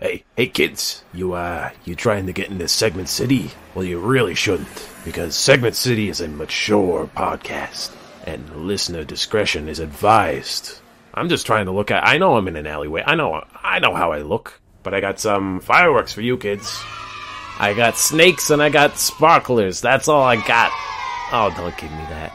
Hey kids, you trying to get into Segment City? Well, you really shouldn't, because Segment City is a mature podcast, and listener discretion is advised. I'm just trying to look at... I know I'm in an alleyway. I know how I look, but I got some fireworks for you kids. I got snakes and I got sparklers. That's all I got. Oh, don't give me that.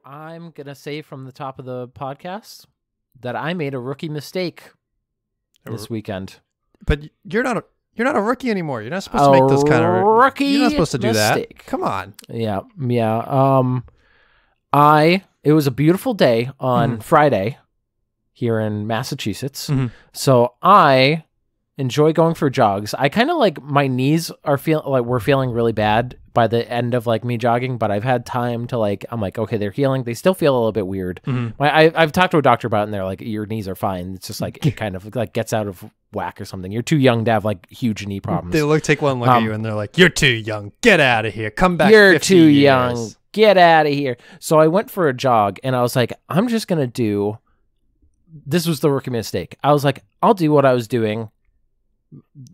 I'm going to say from the top of the podcast that I made a rookie mistake this weekend. But you're not a rookie anymore. You're not supposed to make those kind of rookie. You're not supposed to do mistake. that. Come on. Yeah. It was a beautiful day on Friday here in Massachusetts. So I enjoy going for jogs. I kind of like my knees are were feeling really bad by the end of like me jogging, but I've had time to like, I'm like, okay, they're healing. They still feel a little bit weird. I've talked to a doctor about it and they're like, your knees are fine. It's just like, it kind of like gets out of whack or something. You're too young to have like huge knee problems. They take one look at you and they're like, you're too young. Get out of here. Come back. You're 50 too years. young. Get out of here. So I went for a jog and I was like, I'm just going to do, this was the rookie mistake. I was like, I'll do what I was doing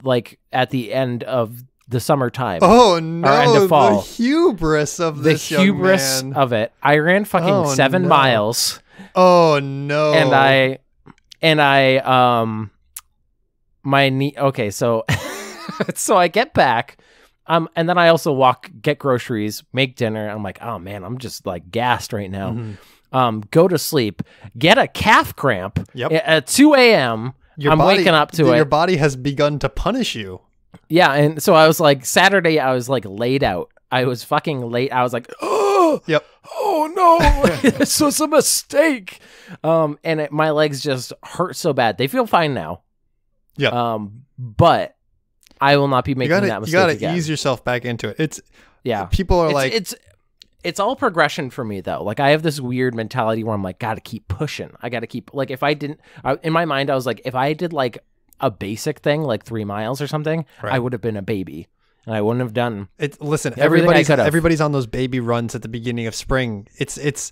like at the end of the summertime. Oh no, end of fall. The hubris of this young man. Of it. I ran fucking 7 miles. Oh no. And I my knee, okay, so so I get back and then I also get groceries, make dinner. I'm like, oh man, I'm just like gassed right now. Go to sleep, get a calf cramp at 2 a.m. Waking up to it. Your body has begun to punish you. Yeah, and so I was like, Saturday, I was like laid out. I was fucking late. I was like, oh, oh no, this was a mistake. And my legs just hurt so bad. They feel fine now. Yeah. But I will not be making that mistake again. You got to ease yourself back into it. Yeah. People are it's all progression for me though. Like I have this weird mentality where I'm like, gotta keep pushing. I gotta keep, like if I didn't, in my mind, I was like, if I did like a basic thing, like 3 miles or something, I would have been a baby and I wouldn't have done it. Listen, everything everybody's on those baby runs at the beginning of spring. It's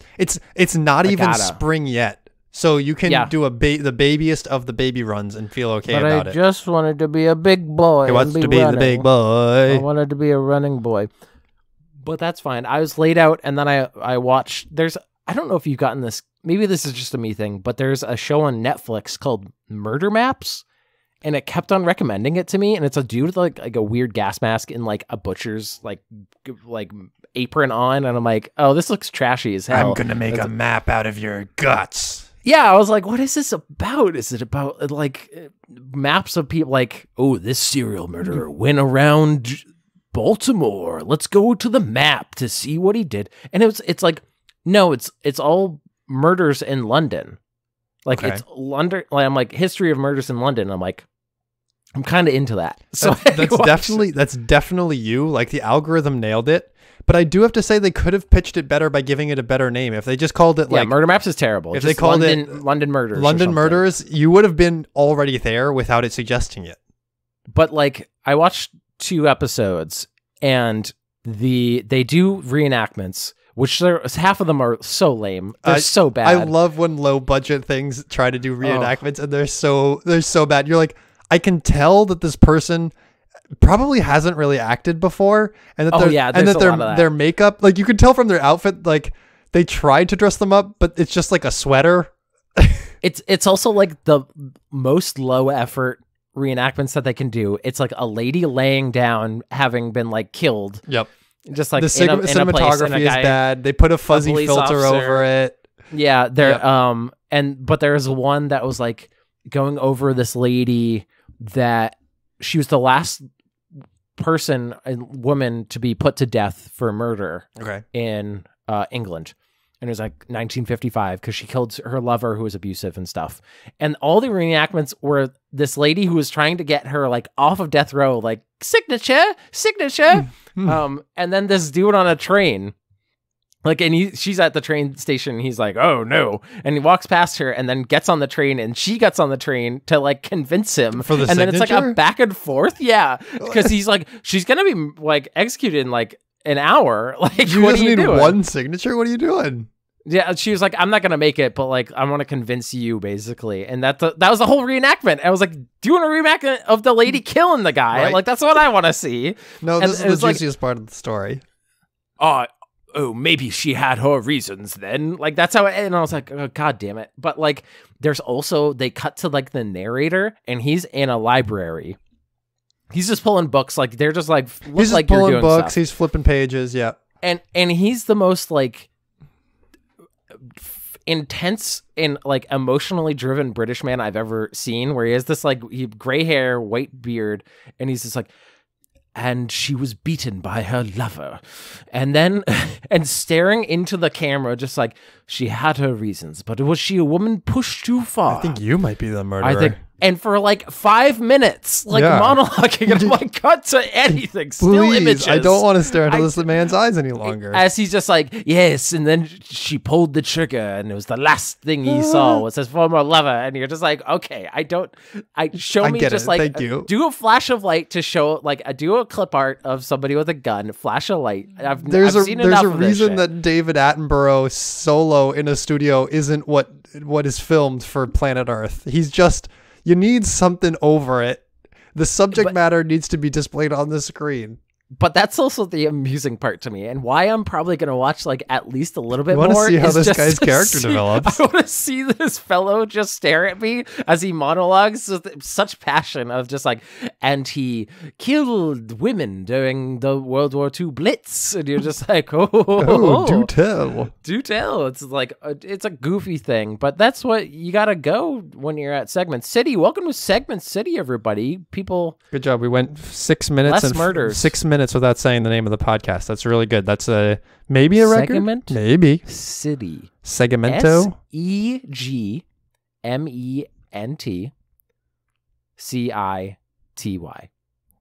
not even spring yet. So you can do the babiest of the baby runs and feel okay about it. I just wanted to be a big boy. He wants to be the big boy. I wanted to be a running boy. But that's fine. I was laid out, and then I watched... I don't know if you've gotten this... Maybe this is just a me thing, but there's a show on Netflix called Murder Maps, and it kept on recommending it to me, and it's a dude with like a weird gas mask and like a butcher's like apron on, and I'm like, oh, this looks trashy as hell. I'm gonna make a map out of your guts. Yeah, I was like, what is this about? Is it about like maps of people like, oh, this serial murderer went around Baltimore. Let's go to the map to see what he did. And it's like, no, it's all murders in London. Like it's London. Like I'm like history of murders in London. I'm like, I'm kind of into that. So that's definitely you. Like the algorithm nailed it. But I do have to say they could have pitched it better by giving it a better name. If they just called it like Murder Maps is terrible. If they called it London Murders, London Murders, you would have been already there without it suggesting it. But like I watched 2 episodes and they do reenactments, which half of them are so lame. They're so bad. I love when low budget things try to do reenactments and they're so bad. You're like, I can tell that this person probably hasn't really acted before, and that their makeup, like you can tell from their outfit, like they tried to dress them up, but it's just like a sweater. It's also like the most low effort reenactments that they can do. It's like a lady laying down having been like killed. Yep. Just like the cinematography is bad. They put a fuzzy filter over it. Yeah, but there's one that was like going over this lady that she was the last woman to be put to death for murder in England. And it was like 1955 because she killed her lover who was abusive and stuff. And all the reenactments were this lady who was trying to get her like off of death row, like signature. And then this dude on a train Like, and she's at the train station, and he's like, oh, no. And he walks past her and then gets on the train, and she gets on the train to, like, convince him. For the and signature? Then it's, like, a back and forth. Yeah. Because he's like, she's going to be, like, executed in, like, an hour. Like, you what just are you need doing? one signature? What are you doing? Yeah, she was like, I'm not going to make it, but, like, I want to convince you, basically. And that was the whole reenactment. I was like, doing a reenactment of the lady killing the guy. Right. Like, that's what I want to see. No, and this is the juiciest part of the story. Oh, maybe she had her reasons then. Like, that's how and I was like, oh, God damn it. But, like, there's also, they cut to, like, the narrator, and he's in a library. He's just pulling books. Like, they're just, like, look he's just like pulling you're doing books. stuff. He's flipping pages. Yeah. And he's the most, like, intense and, like, emotionally driven British man I've ever seen, where he has this, like, gray hair, white beard, and he's just like, and she was beaten by her lover. And then, and staring into the camera, just like, she had her reasons, but was she a woman pushed too far? I think you might be the murderer. I think, and for like 5 minutes, like monologuing, and I'm like, cut to anything, still images. I don't want to stare into this man's eyes any longer. As he's just like, yes, and then she pulled the trigger, and it was the last thing he saw was his former lover, and you're just like, okay, Thank you. Do a flash of light to show, like, do a clip art of somebody with a gun, flash a light. I've seen enough of this reason shit. that David Attenborough solo in a studio isn't what is filmed for Planet Earth. He's just, you need something over it. The subject matter needs to be displayed on the screen. But that's also the amusing part to me, and why I'm probably going to watch, like, at least a little bit more. I want to see how this guy's character develops. I want to see this fellow just stare at me as he monologues with such passion of just like, and he killed women during the World War II Blitz, and you're just like, do tell. Do tell. It's like, it's a goofy thing, but that's what you got to go when you're at Segment City. Welcome to Segment City, everybody. People. Good job. We went 6 minutes less and murders. 6 minutes without saying the name of the podcast. That's really good. That's maybe a record. Segment maybe City. Segmento. SEGMENTCITY.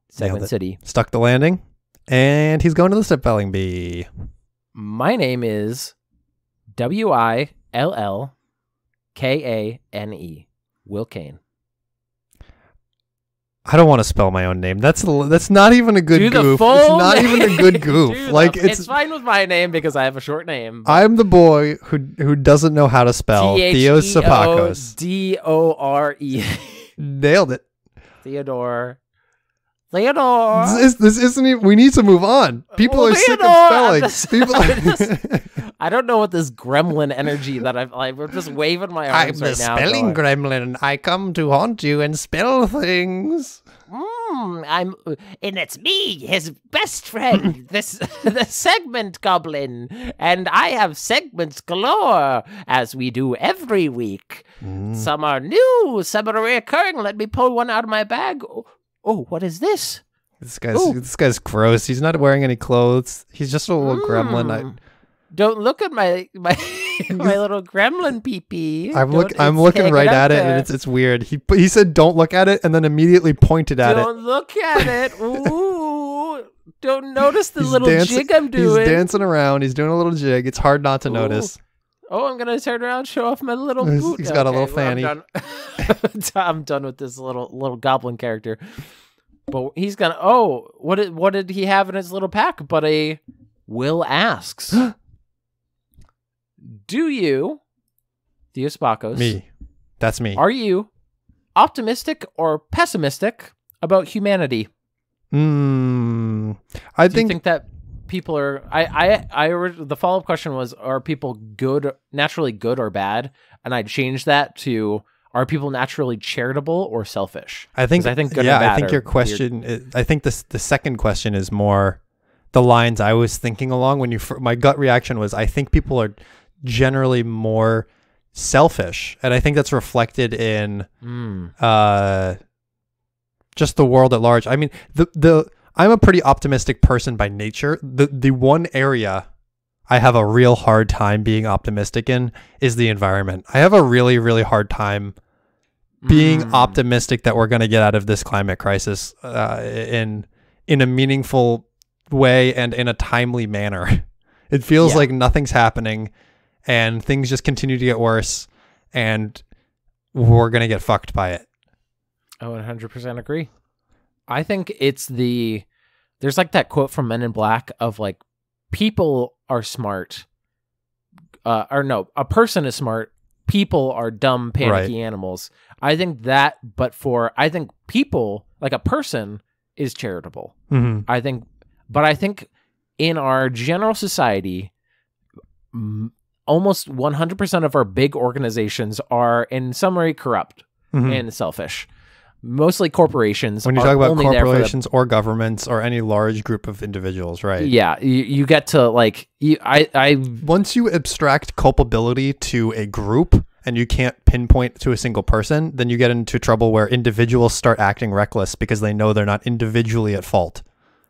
Segment City. Stuck the landing, and he's going to the spelling bee. My name is WILLKANE. Will Kane. I don't want to spell my own name. That's not even a good goof. It's not even a good goof. Like it's fine with my name because I have a short name. I'm the boy who doesn't know how to spell Theo Sapakos. DORE. Nailed it. Theodore. This isn't even. We need to move on. People are sick of spelling. I don't know what this gremlin energy that we're just waving my arms right now. I'm the spelling gremlin. I come to haunt you and spell things. And it's me, his best friend, the segment goblin, and I have segments galore, as we do every week. Some are new, some are reoccurring. Let me pull one out of my bag. Oh, what is this? This guy's gross. He's not wearing any clothes. He's just a little gremlin. Don't look at my little gremlin pee-pee. I'm looking right at it, and it's weird. He said don't look at it, and then immediately pointed at it. Don't look at it. Ooh. Don't notice the little jig I'm doing. He's dancing around. He's doing a little jig. It's hard not to notice. Oh, I'm gonna turn around and show off my little boot. He's got a little fanny. Well, I'm done with this little goblin character. But he's gonna. Oh, what did he have in his little pack? But a Will asks, do you, Theo Spakos? Me. That's me. Are you optimistic or pessimistic about humanity? I Do you think that people are? The follow up question was: are people naturally good or bad? And I changed that to: are people naturally charitable or selfish? I think good and bad. I think your question. I think the second question is more the lines I was thinking along when my gut reaction was I think people are generally more selfish, and I think that's reflected in just the world at large. I mean, I'm a pretty optimistic person by nature. The one area I have a real hard time being optimistic in is the environment. I have a really, really hard time being optimistic that we're going to get out of this climate crisis in a meaningful way and in a timely manner. It feels like nothing's happening and things just continue to get worse and we're going to get fucked by it. I 100% agree. I think there's like that quote from Men in Black of like, people are smart. Or no, a person is smart. People are dumb, panicky animals. I think I think people, like a person, is charitable. I think in our general society, almost 100% of our big organizations are in some way corrupt and selfish. Mostly corporations. When you talk about corporations or governments or any large group of individuals, right? Yeah, you get to like once you abstract culpability to a group and you can't pinpoint to a single person, then you get into trouble where individuals start acting reckless because they know they're not individually at fault.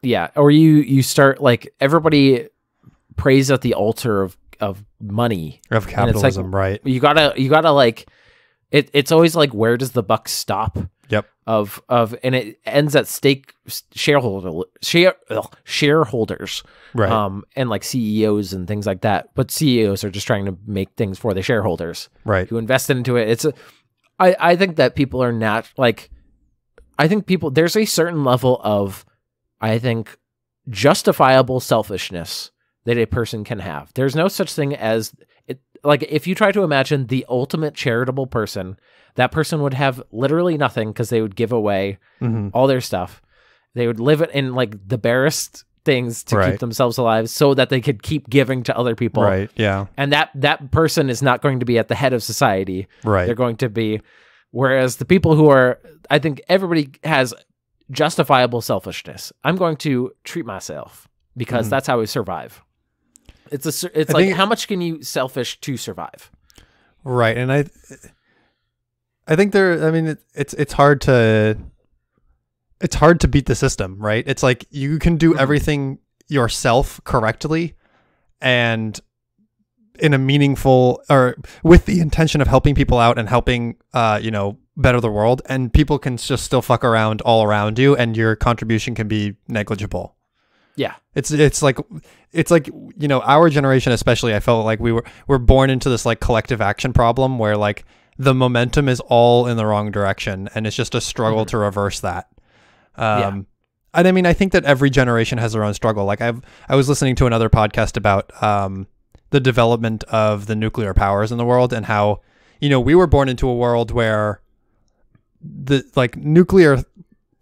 Yeah, or you start like everybody prays at the altar of money, of capitalism, like, right? You gotta like it's always like, where does the buck stop? Yep. And it ends at shareholders, right? And like CEOs and things like that. But CEOs are just trying to make things for the shareholders, right? Who invested into it. I think that people are not like. I think there's a certain level of, I think, justifiable selfishness that a person can have. There's no such thing as it. Like, if you try to imagine the ultimate charitable person, that person would have literally nothing because they would give away all their stuff. They would live it in like the barest things to keep themselves alive so that they could keep giving to other people. Right. Yeah. And that person is not going to be at the head of society. Right. They're going to be, whereas the people who are, I think everybody has justifiable selfishness. I'm going to treat myself because that's how we survive. It's like, how much can you selfish to survive? Right. And I think it's hard to beat the system, right? It's like you can do everything yourself correctly and in a meaningful or with the intention of helping people out and helping, better the world, and people can just still fuck around all around you and your contribution can be negligible. Yeah. It's like, our generation, especially, I felt like we're born into this like collective action problem where like the momentum is all in the wrong direction and it's just a struggle to reverse that. And I mean, I think that every generation has their own struggle. Like I was listening to another podcast about the development of the nuclear powers in the world and how, we were born into a world where the like nuclear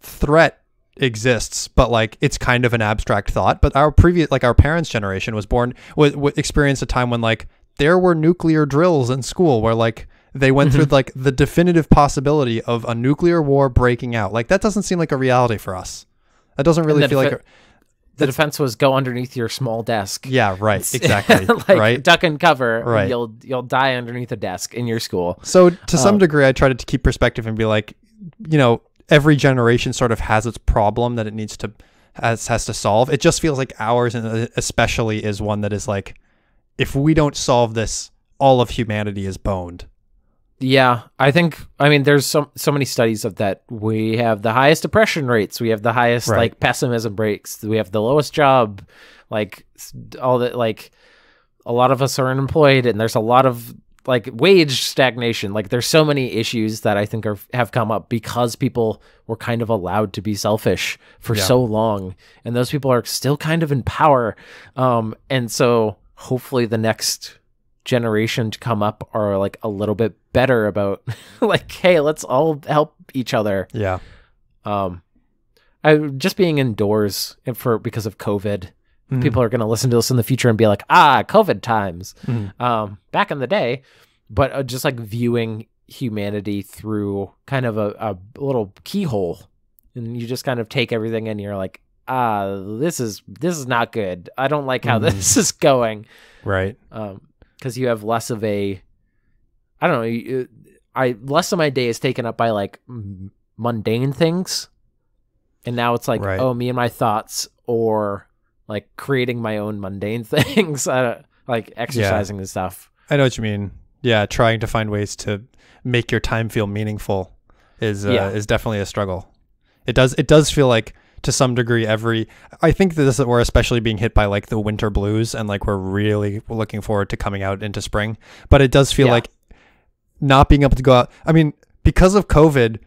threat exists, but like it's kind of an abstract thought. But our parents' generation was born experienced a time when like there were nuclear drills in school where like they went through like the definitive possibility of a nuclear war breaking out. Like that doesn't seem like a reality for us. That doesn't really feel like the defense was go underneath your small desk. Yeah, right. Exactly. Like right. Duck and cover. Right. You'll die underneath a desk in your school. So to some degree, I try to keep perspective and be like, every generation sort of has its problem that it needs to has to solve. It just feels like ours, and especially, is one that is like, if we don't solve this, all of humanity is boned. Yeah, there's so many studies of that. We have the highest depression rates. We have the highest like pessimism rates. We have the lowest job, like all that. Like a lot of us are unemployed, and there's a lot of like wage stagnation. Like there's so many issues that I think have come up because people were kind of allowed to be selfish for so long, and those people are still kind of in power. And so hopefully the next generation to come up are like a little bit better about like, hey, let's all help each other. Yeah. I just being indoors because of COVID. People are going to listen to this in the future and be like, COVID times. Back in the day, but just like viewing humanity through kind of a little keyhole, and you just kind of take everything and you're like, this is not good. I don't like how this is going. Right. Because you have less of a, I don't know, less of my day is taken up by like mundane things, and now it's like, me and my thoughts, or like creating my own mundane things, like exercising and stuff. I know what you mean. Yeah, trying to find ways to make your time feel meaningful is definitely a struggle. It does feel like to some degree I think that we're especially being hit by like the winter blues, and like we're really looking forward to coming out into spring. But it does feel like not being able to go out. I mean, because of COVID,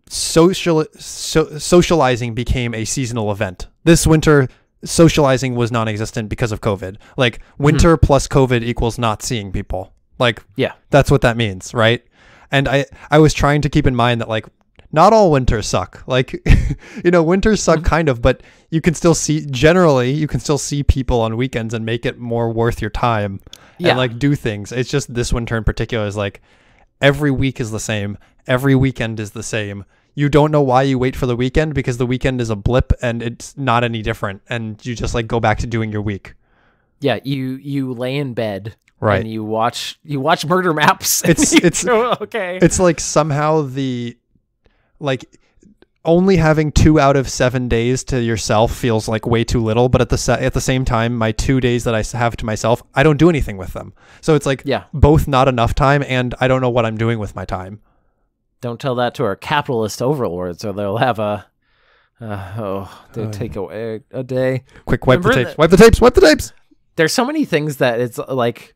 socializing became a seasonal event. This winter, socializing was non-existent because of COVID. Like winter plus COVID equals not seeing people. Like, that's what that means, right? And I was trying to keep in mind that like not all winters suck. Like, winters suck kind of, but you can still see people on weekends and make it more worth your time and like do things. It's just this winter in particular is like every week is the same. Every weekend is the same. You don't know why you wait for the weekend, because the weekend is a blip and it's not any different. And you just like go back to doing your week. Yeah. You lay in bed. Right. And you watch murder maps. It's okay. It's like somehow like only having 2 out of 7 days to yourself feels like way too little. But at the same time, my 2 days that I have to myself, I don't do anything with them. So it's like both not enough time, and I don't know what I'm doing with my time. Don't tell that to our capitalist overlords, or they'll have they'll take away a day. Quick, wipe the tapes. There's so many things that it's like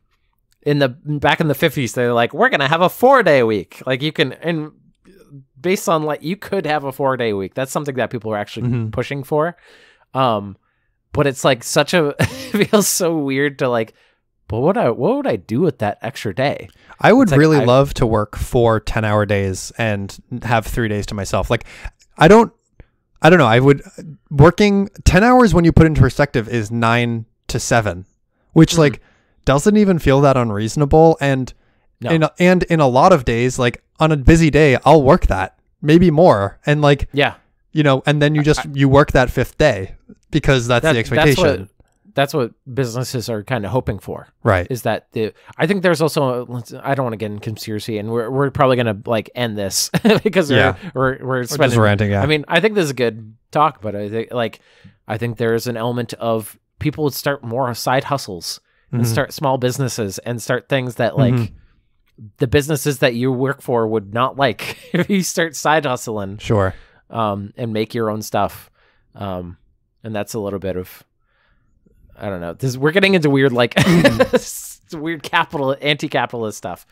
back in the 50s, they're like, we're going to have a 4-day week. Like you can, and based on like, you could have a 4-day week. That's something that people are actually pushing for. But it's like it feels so weird to like, but what would I do with that extra day? I would really love to work 4 10-hour days and have 3 days to myself. Like, I don't know. Working 10 hours when you put into perspective is 9 to 7, which like doesn't even feel that unreasonable. And in a lot of days, like on a busy day, I'll work that, maybe more. And like, and then you work that 5th day because that's the expectation. That's what businesses are kind of hoping for, right? Is that I think there's also I don't want to get in conspiracy, and we're probably gonna like end this because we're spending, just ranting. Yeah, I mean, I think this is a good talk, but I think there is an element of people would start more side hustles and start small businesses and start things that like the businesses that you work for would not like if you start side hustling, and make your own stuff, and that's a little bit of. I don't know. We're getting into weird, like, weird anti-capitalist stuff.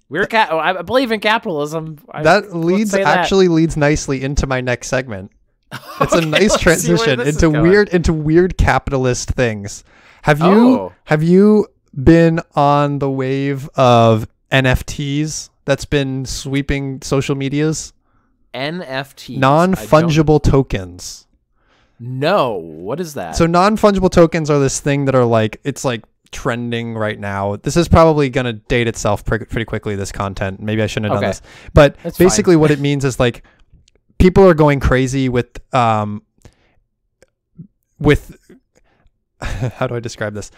I believe in capitalism. That leads nicely into my next segment. It's a nice transition into weird capitalist things. Have you been on the wave of NFTs that's been sweeping social medias? NFTs, non-fungible tokens. No, what is that? So non-fungible tokens are this thing that are like, it's like trending right now. This is probably going to date itself pretty quickly, this content. Maybe I shouldn't have done this. But that's basically what it means is like people are going crazy with how do I describe this?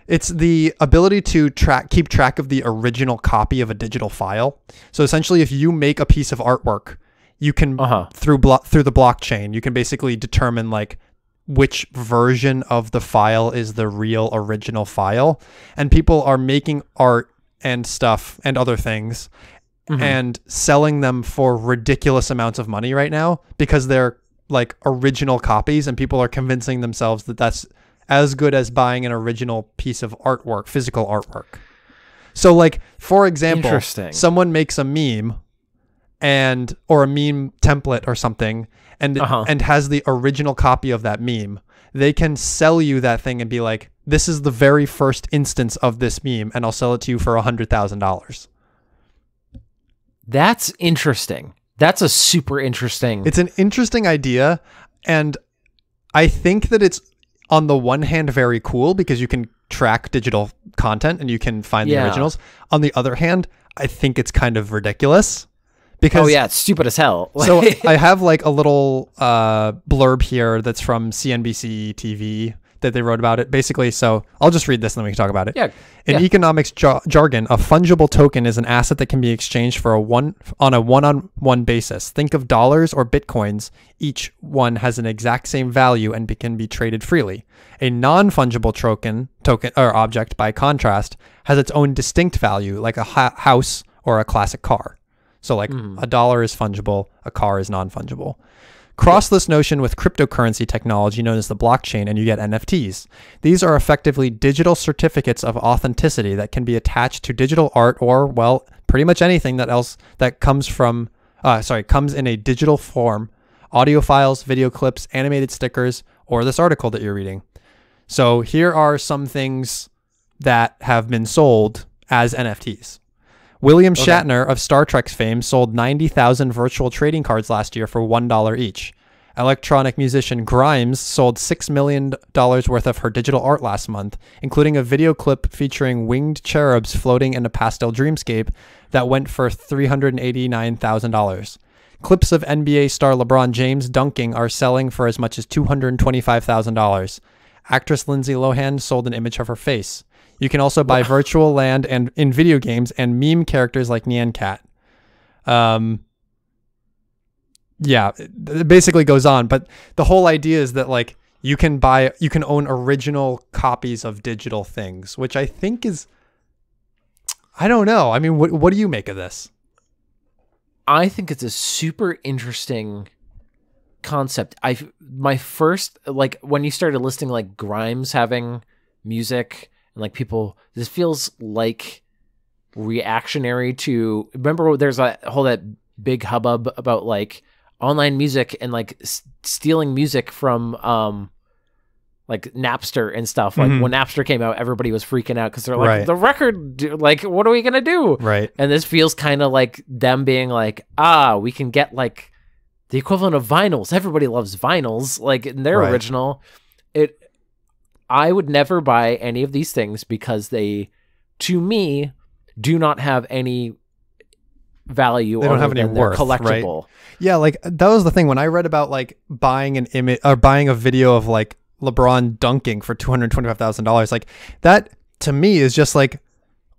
It's the ability to keep track of the original copy of a digital file. So essentially, if you make a piece of artwork, you can through the blockchain, you can basically determine like which version of the file is the real original file. And people are making art and stuff and other things and selling them for ridiculous amounts of money right now because they're like original copies, and people are convincing themselves that that's as good as buying an original piece of artwork, physical artwork. So like, for example, someone makes a meme or a meme template or something and has the original copy of that meme. They can sell you that thing and be like, this is the very first instance of this meme, and I'll sell it to you for $100,000. That's interesting. That's a super interesting. It's an interesting idea, and I think that it's on the one hand very cool because you can track digital content and you can find the originals. On the other hand, I think it's kind of ridiculous. Because, it's stupid as hell. So I have like a little blurb here that's from CNBC TV that they wrote about it. Basically, so I'll just read this and then we can talk about it. Yeah. In economics jargon, a fungible token is an asset that can be exchanged for on a one-on-one basis. Think of dollars or bitcoins. Each one has an exact same value and can be traded freely. A non-fungible token or object, by contrast, has its own distinct value, like a house or a classic car. So like $1 is fungible, a car is non-fungible. Cross this notion with cryptocurrency technology known as the blockchain, and you get NFTs. These are effectively digital certificates of authenticity that can be attached to digital art or, well, pretty much anything that comes in a digital form, audio files, video clips, animated stickers, or this article that you're reading. So here are some things that have been sold as NFTs. William Shatner of Star Trek's fame sold 90,000 virtual trading cards last year for $1 each. Electronic musician Grimes sold $6 million worth of her digital art last month, including a video clip featuring winged cherubs floating in a pastel dreamscape that went for $389,000. Clips of NBA star LeBron James dunking are selling for as much as $225,000. Actress Lindsay Lohan sold an image of her face. You can also buy virtual land and in video games and meme characters like Nyan Cat. Yeah, it basically goes on, but the whole idea is that like you can own original copies of digital things, which I think is, I don't know. I mean, what do you make of this? I think it's a super interesting concept. My first, like when you started listing like Grimes having music and like people, this feels like reactionary to, remember there's that big hubbub about like online music and like stealing music from like Napster and stuff. Like when Napster came out, everybody was freaking out because they're like, the record, like, what are we gonna do? Right. And this feels kind of like them being like, we can get like the equivalent of vinyls. Everybody loves vinyls, like in their original. I would never buy any of these things because they, to me, do not have any value. They don't have any worth. Collectible. Right? Yeah, like that was the thing when I read about like buying an image or buying a video of like LeBron dunking for $225,000. Like that to me is just like,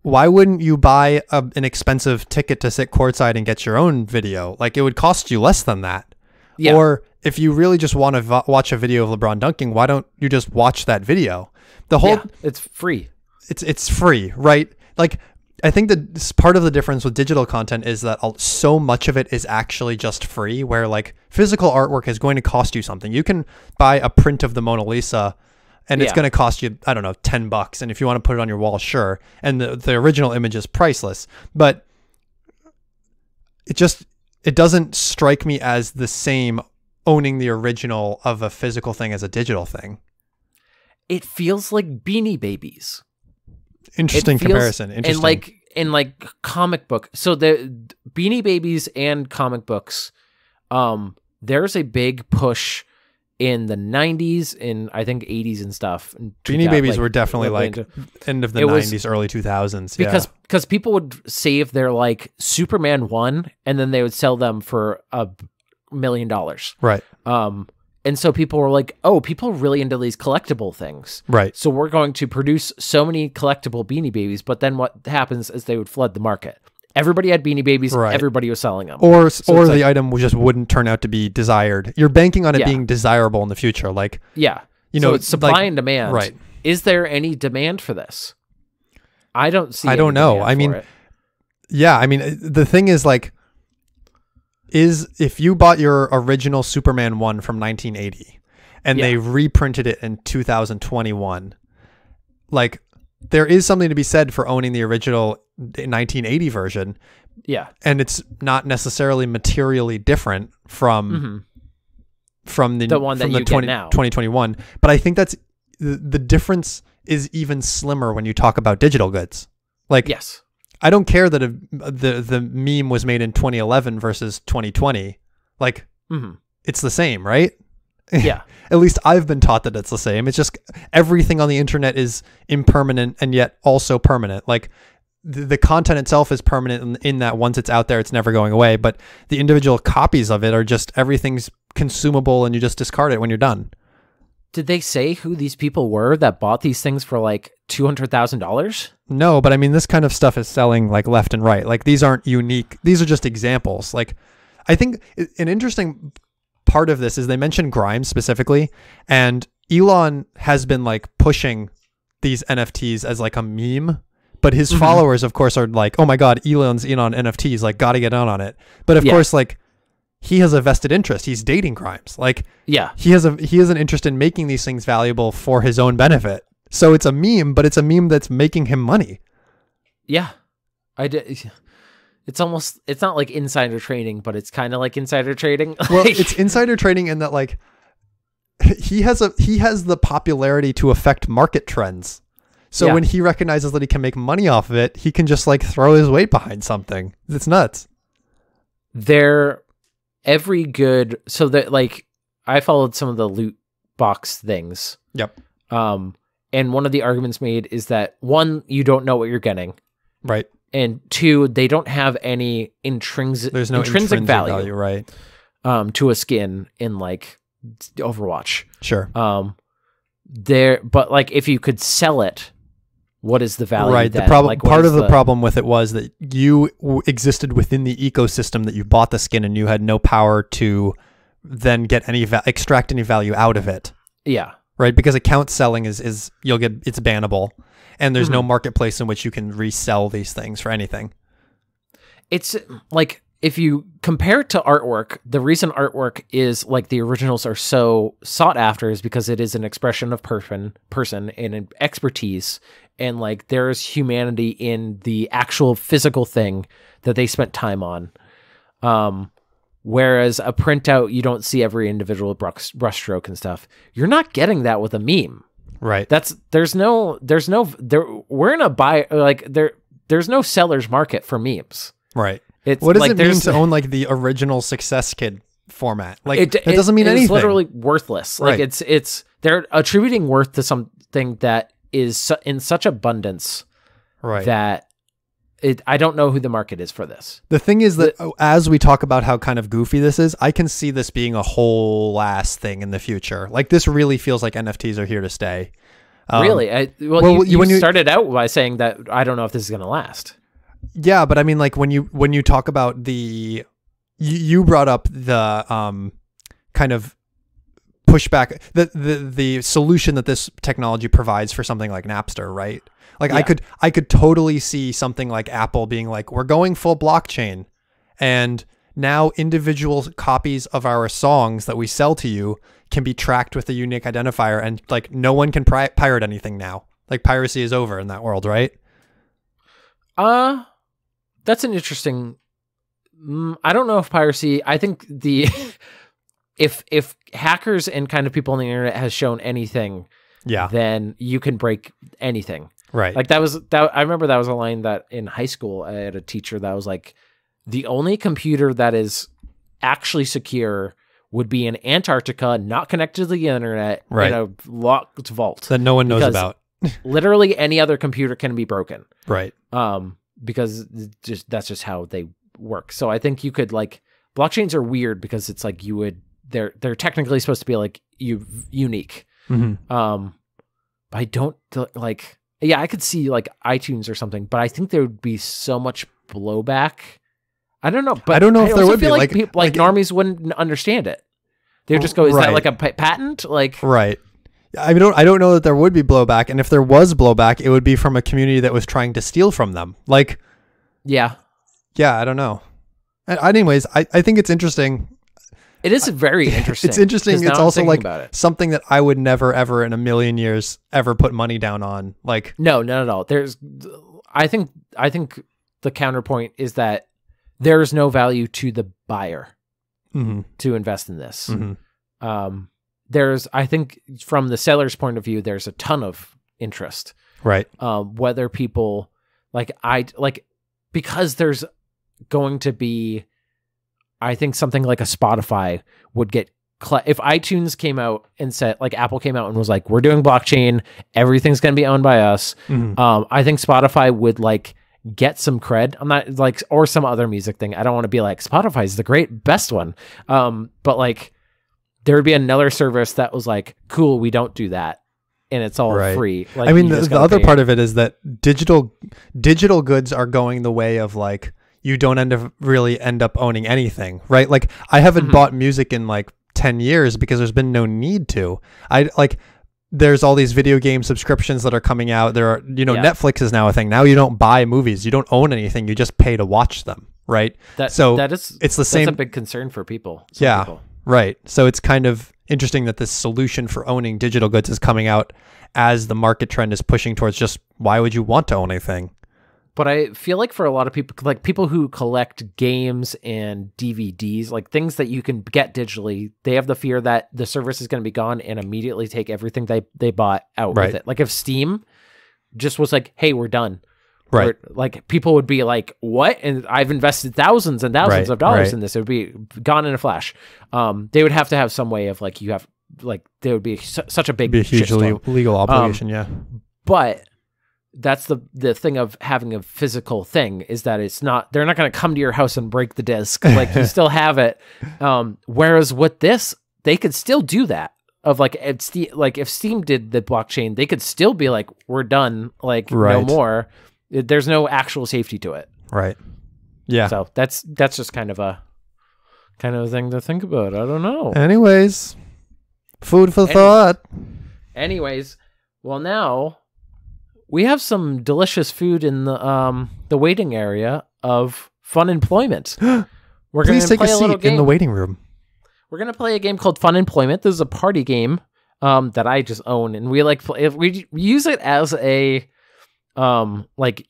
why wouldn't you buy an expensive ticket to sit courtside and get your own video? Like it would cost you less than that. Yeah. Or if you really just want to watch a video of LeBron dunking, why don't you just watch that video? It's free. It's free, right? Like I think that part of the difference with digital content is that so much of it is actually just free, where like physical artwork is going to cost you something. You can buy a print of the Mona Lisa and it's going to cost you, I don't know, $10. And if you want to put it on your wall, sure. And the original image is priceless, but it doesn't strike me as the same owning the original of a physical thing as a digital thing. It feels like Beanie Babies. Interesting comparison. Interesting. And like comic book. So the Beanie Babies and comic books, there's a big push in the 90s and I think 80s and stuff. Beanie Babies were definitely like end of the 90s, early 2000s. Because people would save their like Superman 1 and then they would sell them for $1 million. Right. And so people were like, people are really into these collectible things. Right. So we're going to produce so many collectible Beanie Babies. But then what happens is they would flood the market. Everybody had Beanie Babies. Right. Everybody was selling them. Or the item just wouldn't turn out to be desired. You're banking on it being desirable in the future. Like, so it's supply and demand. Right. Is there any demand for this? I don't see. I don't know. I mean, the thing is like, if you bought your original Superman 1 from 1980 and they reprinted it in 2021, like there is something to be said for owning the original 1980 version. Yeah. And it's not necessarily materially different from the one that you get now. 2021. But I think that's the difference is even slimmer when you talk about digital goods. Like, yes. I don't care that the meme was made in 2011 versus 2020. Like, it's the same, right? Yeah. At least I've been taught that it's the same. It's just everything on the internet is impermanent and yet also permanent. Like, the content itself is permanent in that once it's out there, it's never going away. But the individual copies of it are just everything's consumable and you just discard it when you're done. Did they say who these people were that bought these things for like $200,000? No, but I mean, this kind of stuff is selling like left and right. Like these aren't unique. These are just examples. Like I think an interesting part of this is they mentioned Grimes specifically, and Elon has been like pushing these NFTs as like a meme, but his followers of course are like, oh my God, Elon's in on NFTs, like gotta get on it. But of course, like he has a vested interest. He's dating crimes. Like, yeah, he has an interest in making these things valuable for his own benefit. So it's a meme, but it's a meme that's making him money. Yeah, it's not like insider trading, but it's kind of like insider trading. Well, it's insider trading in that, like, he has the popularity to affect market trends. So when he recognizes that he can make money off of it, he can just like throw his weight behind something. It's nuts. Every good, so that, like, I followed some of the loot box things. Yep. And one of the arguments made is that, one, you don't know what you're getting. Right. And two, they don't have any there's no intrinsic value, right? To a skin in like Overwatch. Sure. But like, if you could sell it, what is the value? Right. Then? The problem, like, part of the problem with it was that you existed within the ecosystem that you bought the skin, and you had no power to then get extract any value out of it. Yeah. Right. Because account selling it's bannable, and there's no marketplace in which you can resell these things for anything. It's like, if you compare it to artwork, the reason artwork is like the originals are so sought after is because it is an expression of person and an expertise, and like there's humanity in the actual physical thing that they spent time on. Whereas a printout, you don't see every individual brushstroke and stuff. You're not getting that with a meme. Right. There's no we're in a buy, like there's no seller's market for memes. Right. It's what does like, it mean to own like the original Success Kid format? Like it doesn't mean anything. It's literally worthless. Like right. it's they're attributing worth to something that is in such abundance, right, that I don't know who the market is for this. The thing is that as we talk about how kind of goofy this is, I can see this being a whole ass thing in the future. Like, this really feels like NFTs are here to stay. Really? You started out by saying that I don't know if this is going to last. Yeah, but I mean, like, when you talk about you brought up the kind of pushback, the solution that this technology provides for something like Napster, right? Like, yeah. I could totally see something like Apple being like, we're going full blockchain, and now individual copies of our songs that we sell to you can be tracked with a unique identifier, and like no one can pirate anything now. Like, piracy is over in that world, right? That's an interesting. I don't know if piracy. I think if hackers and kind of people on the internet has shown anything, then you can break anything. Right. Like, I remember that was a line that in high school I had a teacher that was like, the only computer that is actually secure would be in Antarctica, not connected to the internet, right, in a locked vault that no one knows about. Literally any other computer can be broken. Right. Because that's just how they work. So I think you could, like, blockchains are weird because it's like they're technically supposed to be like unique. Mm-hmm. I don't like. Yeah, I could see like iTunes or something, but I think there would be so much blowback. I don't know, but I don't know if there would be like people, like normies wouldn't understand it. They'd just go, "Is that like a patent?" Like, right. I don't know that there would be blowback, and if there was blowback, it would be from a community that was trying to steal from them. Like, yeah, I don't know. Anyways, I think it's interesting. It is very interesting. It's interesting. It's also like something that I would never, ever in a million years ever put money down on. Like, no, not at all. I think the counterpoint is that there's no value to the buyer to invest in this. Mm-hmm. I think from the seller's point of view, there's a ton of interest. Right. Whether people because there's going to be, I think something like a Spotify would get, if iTunes came out and said, like, Apple came out and was like, we're doing blockchain, everything's going to be owned by us. I think Spotify would like get some cred. I'm not like, or some other music thing. I don't want to be like, Spotify's the best one. But like, there would be another service that was like, cool, we don't do that, and it's all free. Like, I mean, the other part of it is that digital goods are going the way of like, you don't end up owning anything, right? Like, I haven't bought music in like 10 years because there's been no need to. There's all these video game subscriptions that are coming out. There are, Netflix is now a thing. Now you don't buy movies. You don't own anything. You just pay to watch them, right? It's the same. That's a big concern for people. People. Right. So it's kind of interesting that this solution for owning digital goods is coming out as the market trend is pushing towards just why would you want to own anything? But I feel like for a lot of people, like people who collect games and DVDs, like things that you can get digitally, they have the fear that the service is going to be gone and immediately take everything they bought out with it. Like if Steam just was like, hey, we're done. Right. Or, like people would be like, what? And I've invested thousands and thousands of dollars in this. It would be gone in a flash. They would have to have some way of like, there would be such a big, huge legal obligation. But that's the thing of having a physical thing is that they're not going to come to your house and break the disc. Like you still have it. Whereas with this, they could still do that. Of like if Steam did the blockchain, they could still be like, we're done. Like no more. There's no actual safety to it. Right. Yeah. So that's just kind of a thing to think about. I don't know. Anyways, food for thought. Anyways, well now we have some delicious food in the waiting area of Fun Employment. We're Please take a seat in the waiting room. We're gonna play a game called Fun Employment. This is a party game that I just own, and we we use it as a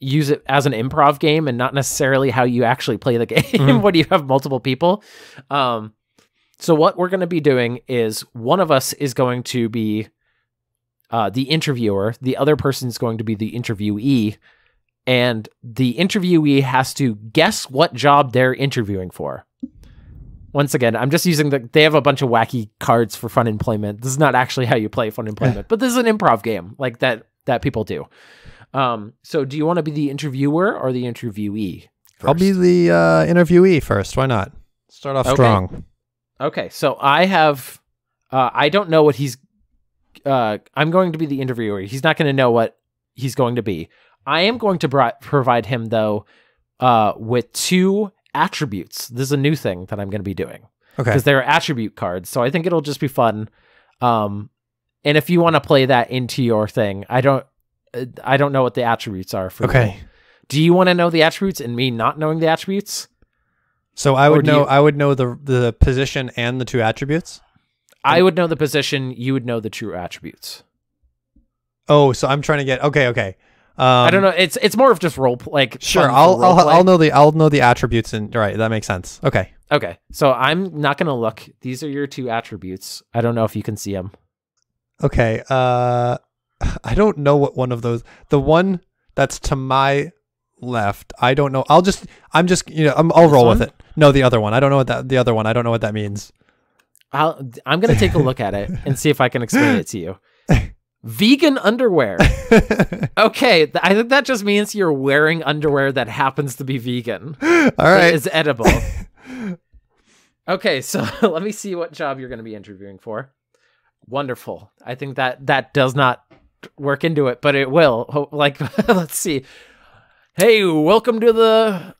use it as an improv game and not necessarily how you actually play the game when you have multiple people. So what we're going to be doing is one of us is going to be the interviewer. The other person is going to be the interviewee. And the interviewee has to guess what job they're interviewing for. Once again, I'm just using they have a bunch of wacky cards for Fun Employment. This is not actually how you play Fun Employment, but this is an improv game like that people do. So do you want to be the interviewer or the interviewee first? I'll be the interviewee first. Why not? Start off strong. Okay. So I have, I don't know what I'm going to be the interviewer. He's not going to know what he's going to be. I am going to provide him though, with 2 attributes. This is a new thing that I'm going to be doing. Okay. Because they're attribute cards. So I think it'll just be fun. And if you want to play that into your thing, I don't know what the attributes are for Okay. me. Do you want to know the attributes and me not knowing the attributes? So I would know the position and the 2 attributes? I would know the position, you would know the true attributes. Oh, so I'm trying to get okay. I don't know. It's more of just role sure. I'll know the attributes and right. That makes sense. Okay. Okay. So I'm not gonna look. These are your 2 attributes. I don't know if you can see them. Okay. I don't know what one of those. The one that's to my left. I don't know. I'll roll with it. No, the other one. I don't know what the other one. I don't know what that means. I'm gonna take a look at it and see if I can explain it to you. Vegan underwear. Okay, I think that just means you're wearing underwear that happens to be vegan. All right, is edible. Okay, so let me see what job you're going to be interviewing for. Wonderful. I think that does not work into it, but it will. Like, let's see. Hey, welcome to the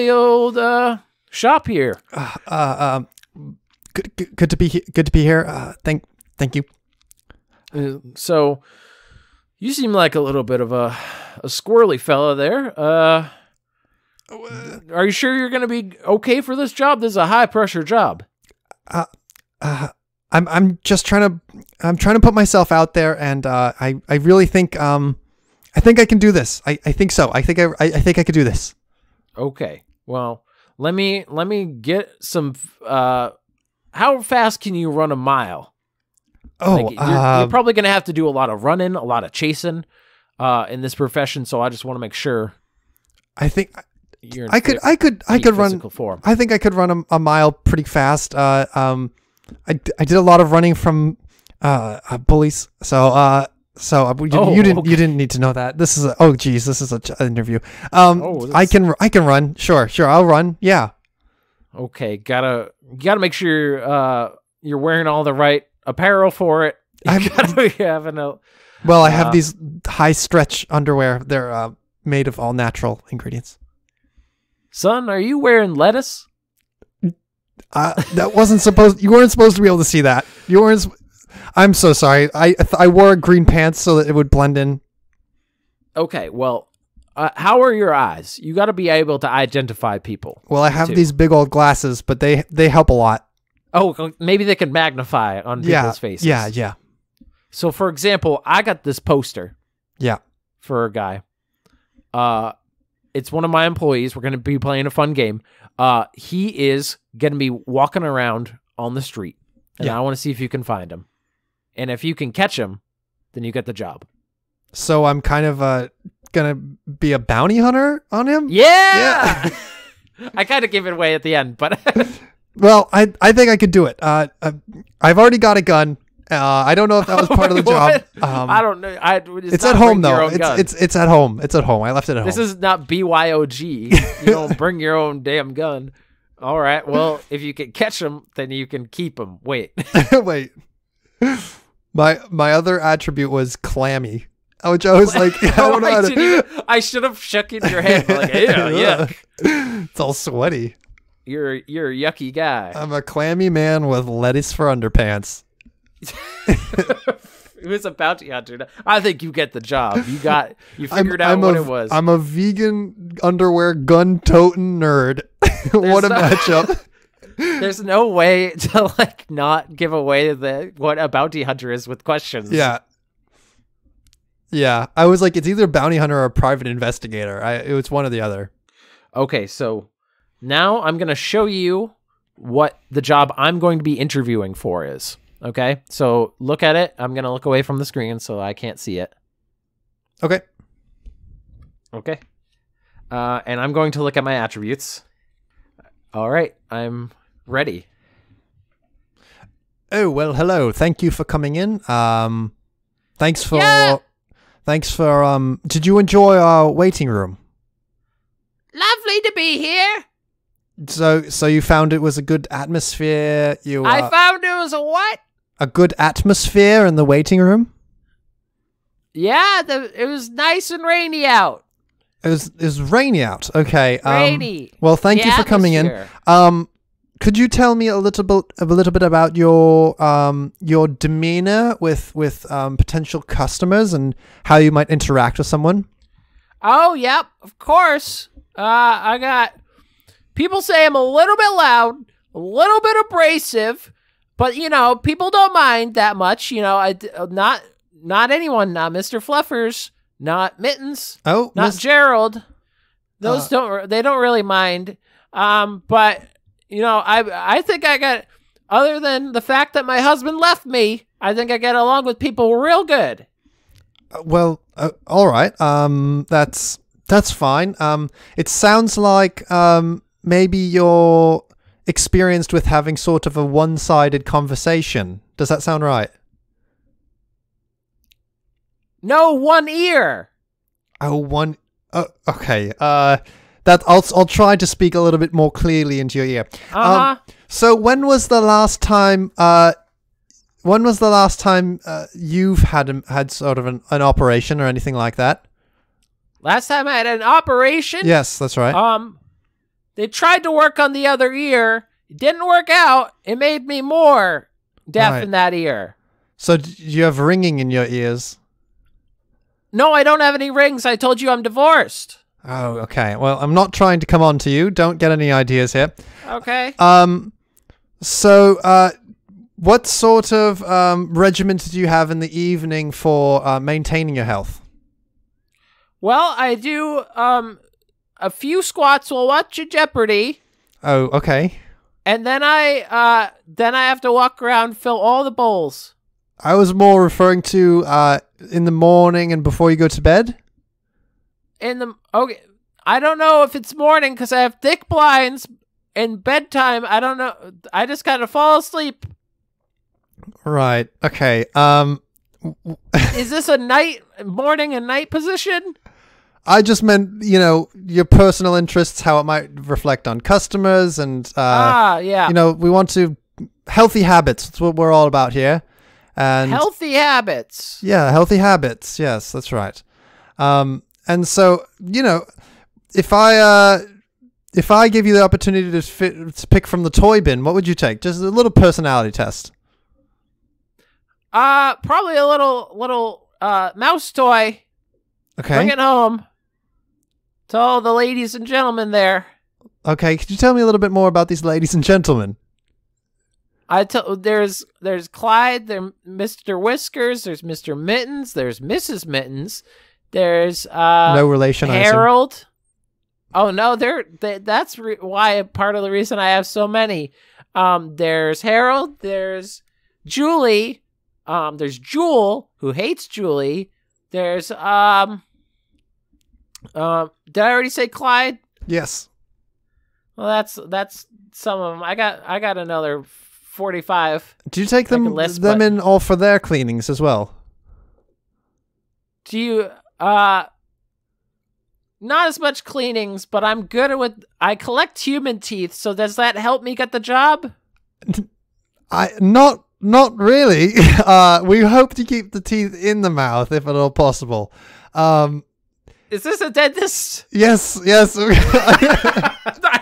old shop here. Good to be here. Thank you. So, you seem like a little bit of a squirrely fella there. Are you sure you're going to be okay for this job? This is a high pressure job. I'm just trying to put myself out there, and I really think I think I can do this. I think so. I think I could do this. Okay. Well, let me get some. How fast can you run a mile? Oh, you're probably going to have to do a lot of running, a lot of chasing, in this profession. So I just want to make sure. I think I could run. Form. I think I could run a mile pretty fast. I did a lot of running from bullies. So you didn't need to know that. This is this is an interview. I can run. Sure. I'll run. Yeah. Okay. Gotta make sure you're wearing all the right apparel for it. You gotta be having I have these high stretch underwear. They're made of all natural ingredients. Son, are you wearing lettuce? That wasn't supposed. You weren't supposed to be able to see that. You weren't. I'm so sorry. I wore green pants so that it would blend in. Okay, well, how are your eyes? You got to be able to identify people. Well, I have these big old glasses, but they help a lot. Oh, maybe they can magnify on people's faces. Yeah. So, for example, I got this poster. Yeah. For a guy. It's one of my employees. We're going to be playing a fun game. He is going to be walking around on the street. And I want to see if you can find him. And if you can catch him, then you get the job. So I'm kind of going to be a bounty hunter on him? Yeah! I kind of gave it away at the end, but... Well, I think I could do it. I've already got a gun. I don't know if that was part of the job. I don't know. It's at home though. It's at home. It's at home. I left it at home. This is not BYOG. You don't bring your own damn gun. All right. Well, if you can catch him, then you can keep him. Wait. Wait. My other attribute was clammy, which I was like, I don't know how to. I should have shook in your hand. Like, yeah. It's all sweaty. You're a yucky guy. I'm a clammy man with lettuce for underpants. It was a bounty hunter. I think you get the job. You figured out what it was. I'm a vegan underwear gun-toting nerd. What a matchup. There's no way to like not give away what a bounty hunter is with questions. Yeah. I was like, it's either bounty hunter or a private investigator. It was one or the other. Okay, so now I'm going to show you what the job I'm going to be interviewing for is. Okay, so look at it. I'm going to look away from the screen so I can't see it. Okay. And I'm going to look at my attributes. All right, I'm ready. Oh, well, hello. Thank you for coming in. Thanks for did you enjoy our waiting room? Lovely to be here. So you found it was a good atmosphere. I found it was a what? A good atmosphere in the waiting room? Yeah, it was nice and rainy out. It was rainy out. Okay. Rainy. Well, thank you for coming in. Could you tell me a little bit about your demeanor with potential customers and how you might interact with someone? Oh, yep, of course. I got people say I'm a little bit loud, a little bit abrasive, but people don't mind that much. Not anyone, not Mr. Fluffers, not Mittens, not Gerald. Those don't really mind. But I think I got, other than the fact that my husband left me, I think I get along with people real good. Well, all right. That's fine. It sounds like maybe you're experienced with having sort of a one-sided conversation. Does that sound right? No, one ear. Oh, one. Okay. I'll try to speak a little bit more clearly into your ear. So when was the last time? You've had sort of an operation or anything like that? Last time I had an operation? Yes, that's right. They tried to work on the other ear. It didn't work out. It made me more deaf in that ear. So do you have ringing in your ears? No, I don't have any rings. I told you I'm divorced. Oh, okay. Well, I'm not trying to come on to you. Don't get any ideas here. Okay. So, what sort of regimen do you have in the evening for maintaining your health? Well, I do a few squats while watching Jeopardy. Oh, okay. And then I have to walk around, fill all the bowls. I was more referring to in the morning and before you go to bed. Okay, I don't know if it's morning because I have thick blinds and bedtime. I don't know. I just kind of fall asleep. Right. Okay. Is this a morning and night position? I just meant, your personal interests, how it might reflect on customers, and yeah. We want to healthy habits. That's what we're all about here. And healthy habits. Yeah, healthy habits. Yes, that's right. And so, if I give you the opportunity to pick from the toy bin, what would you take? Just a little personality test. Probably a little mouse toy. Okay. Bring it home. To all the ladies and gentlemen there. Okay, could you tell me a little bit more about these ladies and gentlemen? There's Clyde, there's Mr. Whiskers, there's Mr. Mittens, there's Mrs. Mittens, there's no relation, Harold. Oh no, that's why part of the reason I have so many. There's Harold, there's Julie, there's Jewel, who hates Julie. There's did I already say Clyde? Yes. Well, that's some of them. I got another 45. Do you take them in all for their cleanings as well? Do you not as much cleanings, but I'm good at I collect human teeth, so does that help me get the job? Not really. We hope to keep the teeth in the mouth if at all possible. Is this a dentist? Yes. I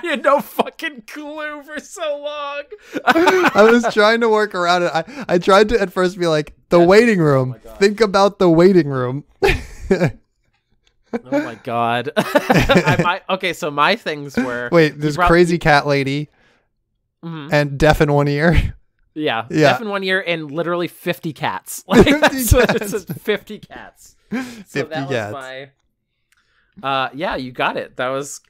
had no fucking clue for so long. I was trying to work around it. I tried to at first be like, the waiting room. Think about the waiting room. Oh my god. Okay, so my things were... Wait, there's crazy cat lady and deaf in one ear. Yeah, deaf in one ear and literally 50 cats. Like, 50 cats. 50 cats. So 50 that cats. was my... yeah, you got it. That was...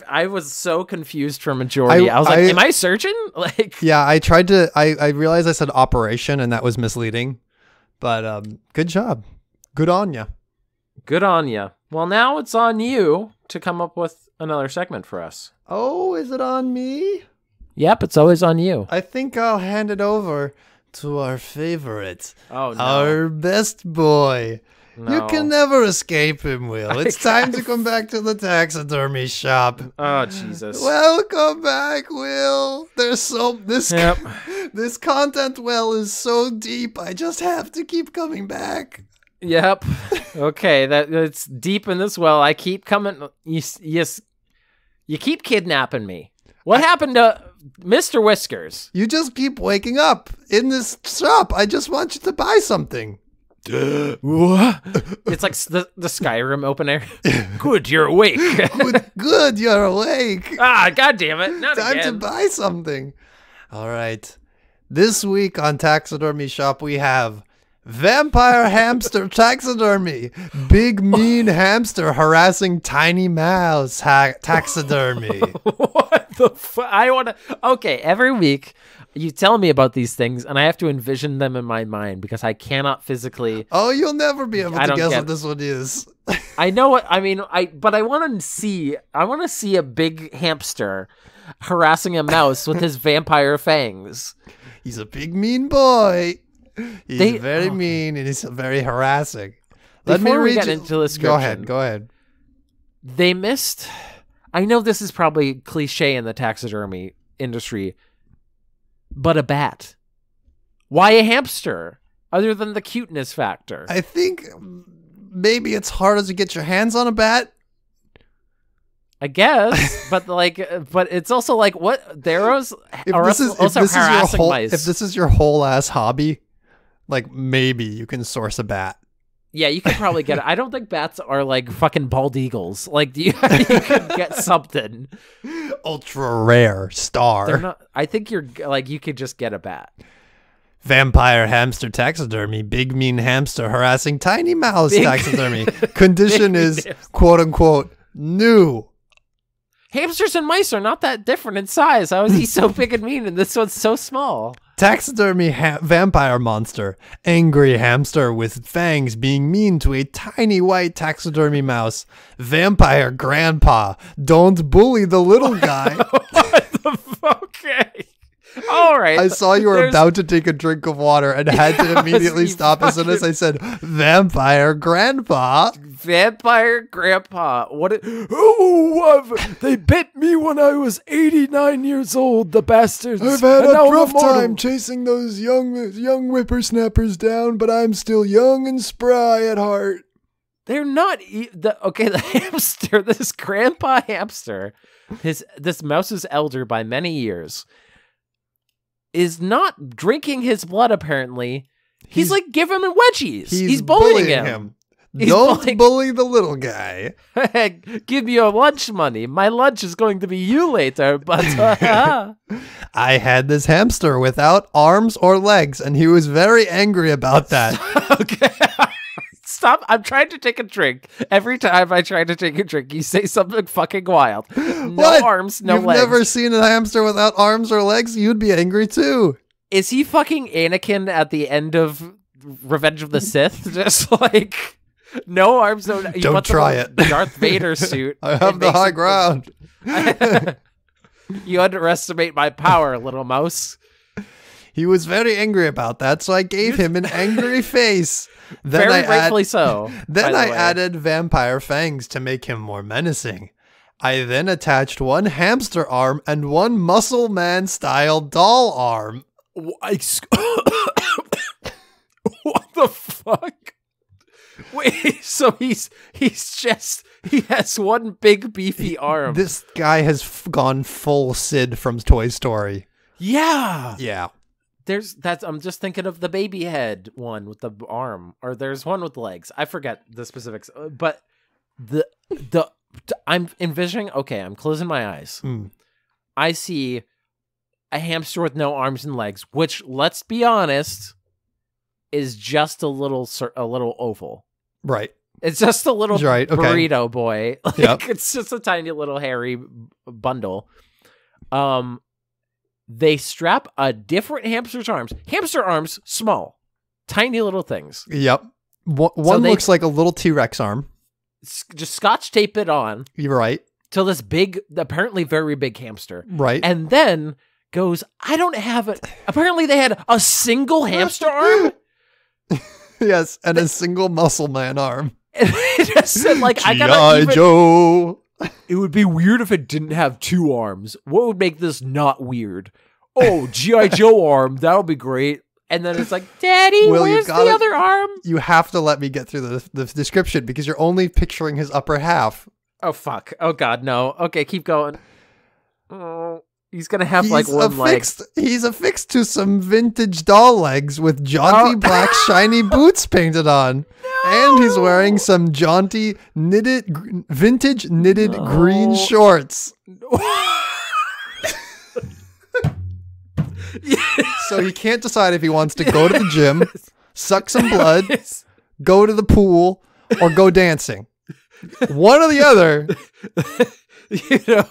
I was so confused for majority. I was like, am I surgeon? Like, yeah, I tried to... I realized I said operation and that was misleading. But good job. Good on ya. Good on ya. Well, now it's on you to come up with another segment for us. Oh, is it on me? Yep, it's always on you. I think I'll hand it over to our favorite. Oh, no. Our best boy. No. You can never escape him, Will. It's time to come back to the taxidermy shop. Oh, Jesus. Welcome back, Will. There's this content well is so deep. I just have to keep coming back. Yep. Okay, that's deep in this well. I keep coming. You keep kidnapping me. What happened to Mr. Whiskers? You just keep waking up in this shop. I just want you to buy something. What? It's like the Skyrim opener. Good, you're awake. Good, you're awake. Ah, God damn it! Not Time again. to buy something. All right. This week on Taxidermy Shop, we have Vampire Hamster Taxidermy, Big Mean Hamster Harassing Tiny Mouse Taxidermy. What the fuck? I want to. Okay, every week. You tell me about these things, and I have to envision them in my mind because I cannot physically. Oh, you'll never be able to guess what this one is. I know what I mean. But I want to see. I want to see a big hamster harassing a mouse with his vampire fangs. He's a big mean boy. He's very mean and he's very harassing. Before we get into the description, Go ahead. They missed. I know this is probably cliche in the taxidermy industry. But a bat. Why a hamster? Other than the cuteness factor. I think maybe it's harder to get your hands on a bat. I guess, but it's also like what arrows are also harassing mice. If this is your whole ass hobby, like maybe you can source a bat. Yeah, you could probably get it. I don't think bats are like fucking bald eagles. Like, you could get something. Ultra rare star. They're not, I think you could just get a bat. Vampire hamster taxidermy. Big mean hamster harassing tiny mouse taxidermy. Condition is quote unquote new. Hamsters and mice are not that different in size. How is he so big and mean and this one's so small? Taxidermy vampire monster. Angry hamster with fangs being mean to a tiny white taxidermy mouse. Vampire grandpa. Don't bully the little guy. What the fuck? Okay. All right. I saw you were about to take a drink of water and had to immediately stop as soon as I said vampire grandpa. Vampire grandpa. What? They bit me when I was 89 years old, the bastards. I've had a rough time chasing those young whippersnappers down, but I'm still young and spry at heart. They're not the hamster, this grandpa hamster, this mouse's elder by many years, is not drinking his blood apparently. He's like giving him wedgies. He's bullying him. Don't bully the little guy. Give me your lunch money. My lunch is going to be you later, but I had this hamster without arms or legs, and he was very angry about that. Okay. Stop. I'm trying to take a drink. Every time I try to take a drink, you say something fucking wild. No arms, no legs. You've never seen a hamster without arms or legs? You'd be angry too. Is he fucking Anakin at the end of Revenge of the Sith? Just like, no arms, no... Don't try it. Darth Vader suit. I have the high ground. You underestimate my power, little mouse. He was very angry about that, so I gave him an angry face. Then very rightfully so. Then I added vampire fangs to make him more menacing. I then attached one hamster arm and one muscle man style doll arm. What the fuck? Wait, so he has one big beefy arm. This guy has gone full Sid from Toy Story. Yeah. Yeah. I'm just thinking of the baby head one with the arm, or there's one with legs. I forget the specifics, but I'm envisioning. Okay, I'm closing my eyes. I see a hamster with no arms and legs, which, let's be honest, is just a little oval. Right. It's just a little burrito boy. Like, yep. It's just a tiny little hairy bundle. They strap a different hamster's arms. Hamster arms, small, tiny little things. Yep. One looks like a little T-Rex arm. Just scotch tape it on. You're right. To this big, apparently very big hamster. Right. And then goes, I don't have it. Apparently they had a single hamster arm. Yes, and a single muscle man arm. And they just said, like, G.I. Joe. It would be weird if it didn't have two arms. What would make this not weird? Oh, G.I. Joe arm. That would be great. And then it's like, Daddy, where's the other arm? You have to let me get through the description because you're only picturing his upper half. Oh, fuck. Oh, God, no. Okay, keep going. Oh, he's going to have like one leg. He's affixed to some vintage doll legs with jaunty black shiny boots painted on. And he's wearing some jaunty vintage knitted green shorts. So he can't decide if he wants to go to the gym, suck some blood, go to the pool, or go dancing. One or the other. You know,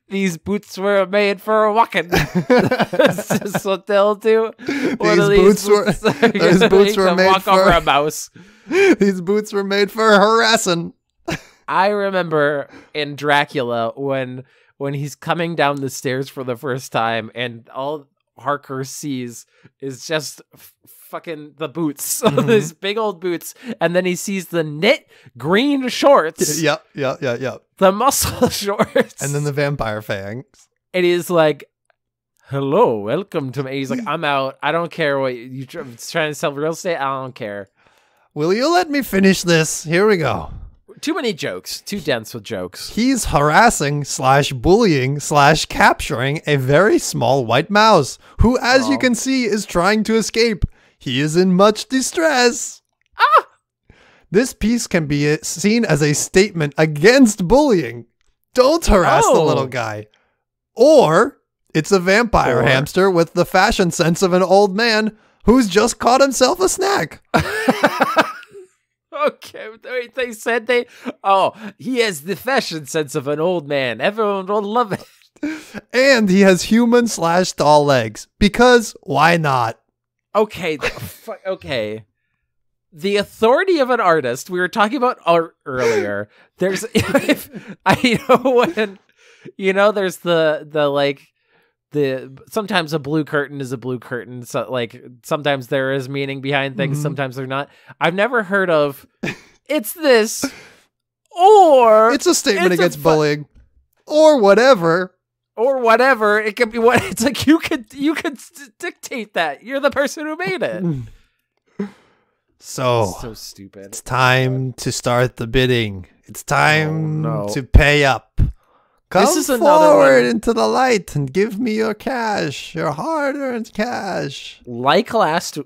these boots were made for walking. That's just what they'll do. These boots were made walk over a mouse. These boots were made for harassing. I remember in Dracula when he's coming down the stairs for the first time and all Harker sees is just fucking the boots, these big old boots, and then he sees the knit green shorts. Yep. The muscle shorts, and then the vampire fangs. And he's like, "Hello, welcome to me." He's like, "I'm out. I don't care what you're trying to sell real estate. I don't care. Will you let me finish this? Here we go." Too many jokes. Too dense with jokes. He's harassing / bullying / capturing a very small white mouse who, as you can see, is trying to escape. He is in much distress. This piece can be seen as a statement against bullying. Don't harass the little guy. Or it's a vampire hamster with the fashion sense of an old man who's just caught himself a snack. Okay, wait, they said he has the fashion sense of an old man. Everyone will love it. And he has human / doll legs. Because why not? Okay, okay. The authority of an artist, we were talking about art earlier. There's, there's sometimes a blue curtain is a blue curtain. So like sometimes there is meaning behind things. Sometimes they're not. I've never heard of it's this or it's a statement against bullying or whatever. It can be what it's like. You could dictate that. You're the person who made it. So stupid. It's time to start the bidding. It's time to pay up. Come this is forward into the light and give me your cash, your hard-earned cash. Like last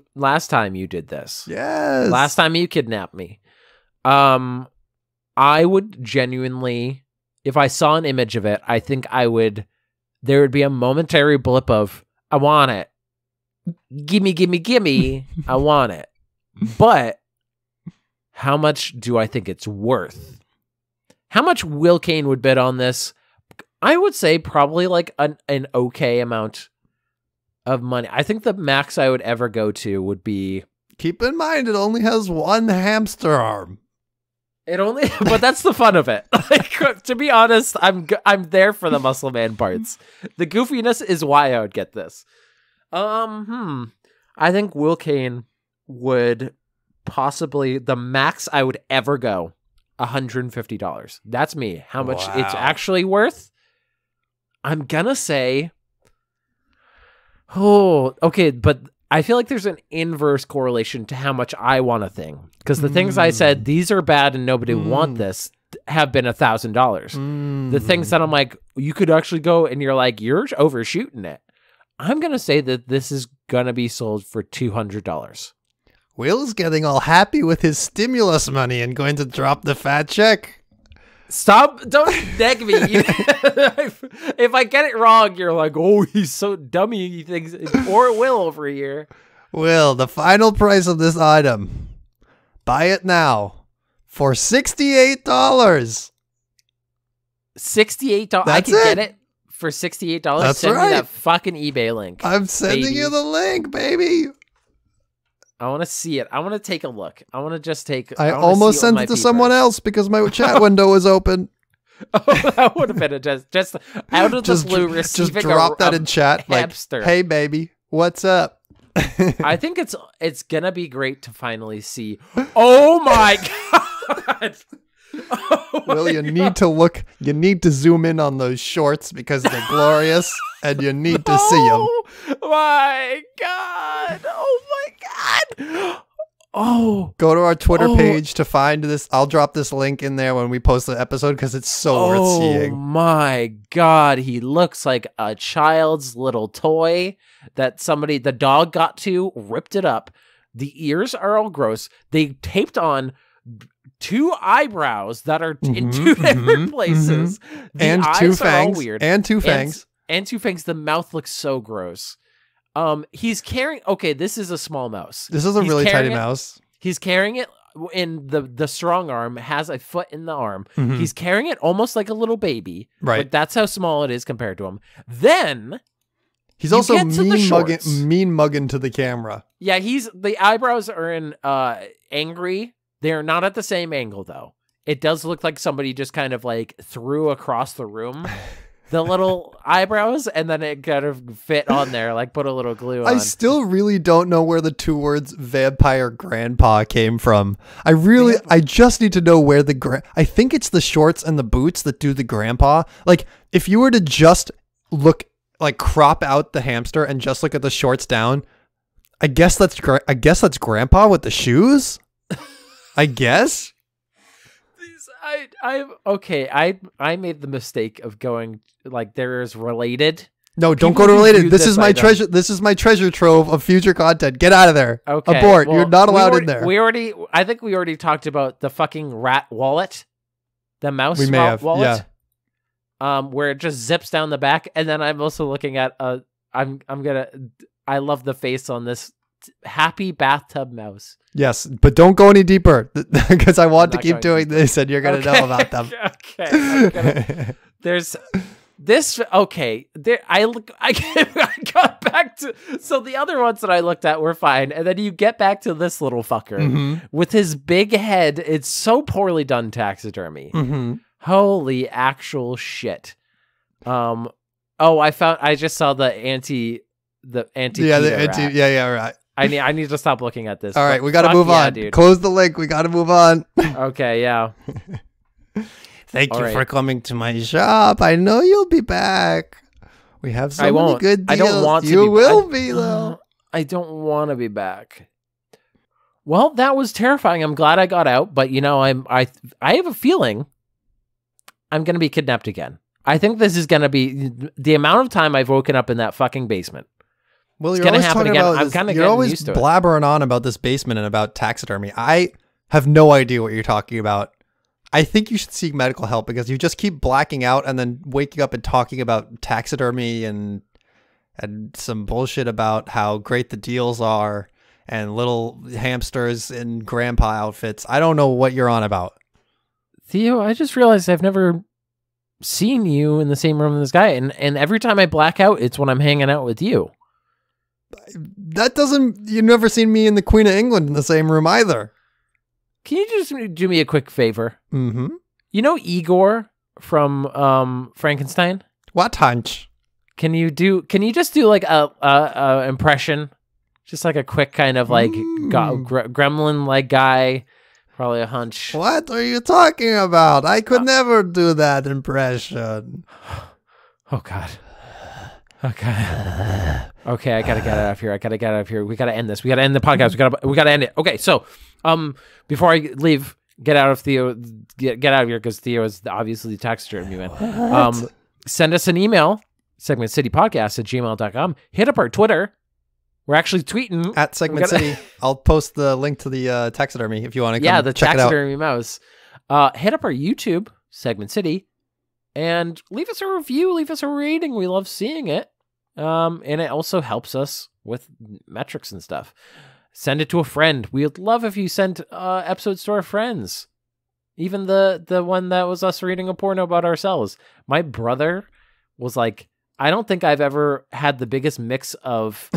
time you did this. Yes. Last time you kidnapped me. I would genuinely, if I saw an image of it, I think there would be a momentary blip of, I want it. Gimme. I want it. But how much do I think it's worth? How much Will Kane would bid on this? I would say probably like an okay amount of money. I think the max I would ever go to would be... Keep in mind, it only has one hamster arm. But that's the fun of it. Like, to be honest, I'm there for the muscle man parts. The goofiness is why I would get this. I think Will Kane would possibly, the max I would ever go, $150. That's me. How much it's actually worth? I'm gonna say, okay, but I feel like there's an inverse correlation to how much I want a thing. Because the things I said, these are bad and nobody want this, have been $1,000. The things that I'm like, you could actually go and you're like, you're overshooting it. I'm going to say that this is going to be sold for $200. Will's getting all happy with his stimulus money and going to drop the fat check. Stop. Don't neg me. If I get it wrong, you're like, oh, he's so dummy. He thinks poor Will over here. Will, the final price of this item. Buy it now for $68. $68? I can get it for $68? That's Send right. me that fucking eBay link. I'm sending you the link, baby. I want to see it. I want to take a look. I want to just take... I almost sent it to someone else because my chat window was open. Oh, that would have been just out of the blue receiving just drop that in chat. Hamster. Like, hey, baby, what's up? I think it's gonna be great to finally see. Oh my god! Well, you need to zoom in on those shorts because they're glorious, and you need to see them. Oh my god! Oh my god! Oh, go to our Twitter page to find this. I'll drop this link in there when we post the episode because it's so worth seeing. Oh my god, he looks like a child's little toy that the dog got to, ripped it up. The ears are all gross. They taped on 2 eyebrows that are in 2 different places. The and eyes 2 are fangs. all weird. And 2 fangs. And 2 fangs. The mouth looks so gross. He's carrying... Okay, this is a small mouse. This is a really tiny mouse. He's carrying it in the strong arm, has a foot in the arm. He's carrying it almost like a little baby. Right. Like that's how small it is compared to him. Then... He's also mean mugging to the camera. Yeah, the eyebrows are in angry. They're not at the same angle, though. It does look like somebody just kind of like threw across the room the little eyebrows, and then it kind of fit on there, like put a little glue on. I still really don't know where the 2 words vampire grandpa came from. I just need to know where I think it's the shorts and the boots that do the grandpa. Like, if you were to just crop out the hamster and just look at the shorts down, I guess that's grandpa with the shoes. I guess. I made the mistake of going like there is related. No, don't go to related. This is my treasure. This is my treasure trove of future content. Get out of there. Okay, abort. You're not allowed in there. I think we already talked about the fucking rat wallet, the mouse we may have, wallet. Yeah. Where it just zips down the back, and then I'm also looking at I love the face on this happy bathtub mouse. Yes, but don't go any deeper because I want to keep doing this, and you're gonna know about them. Okay. There's this. Okay. There. I got back to. So the other ones that I looked at were fine, and then you get back to this little fucker with his big head. It's so poorly done taxidermy. Holy actual shit. I just saw the anti right. I need to stop looking at this. All right, we got to move on. Dude. Close the link. We got to move on. Okay, yeah. Thank you for coming to my shop. I know you'll be back. We have so many good deals. I don't want to. You will be though. I don't want to be back. Well, that was terrifying. I'm glad I got out, but I have a feeling I'm going to be kidnapped again. I think this is going to be the amount of time I've woken up in that fucking basement. Well, you're always talking about you're always blabbering on about this basement and about taxidermy. I have no idea what you're talking about. I think you should seek medical help because you just keep blacking out and then waking up and talking about taxidermy and some bullshit about how great the deals are and little hamsters in grandpa outfits. I don't know what you're on about. Theo, I just realized I've never seen you in the same room as this guy. And every time I black out, it's when I'm hanging out with you. That doesn't... You've never seen me and the Queen of England in the same room either. Can you just do me a quick favor? Mm-hmm. You know Igor from Frankenstein? What hunch? Can you just do like a impression? Just like a quick kind of like gremlin like guy, probably a hunch. What are you talking about? I could never do that impression. Oh God. Okay. Okay, I gotta get out of here. We gotta end this. We gotta end the podcast. We gotta end it. Okay, so before I leave, get out of here because Theo is obviously the taxidermy man. Send us an email, segmentcitypodcast@gmail.com. Hit up our Twitter. We're actually tweeting at Segment City. I'll post the link to the taxidermy if you want to come the check taxidermy mouse. Hit up our YouTube, Segment City, and leave us a review, leave us a rating. We love seeing it. And it also helps us with metrics and stuff. Send it to a friend. We would love if you sent episodes to our friends. Even the one that was us reading a porno about ourselves. My brother was like, I don't think I've ever had the biggest mix of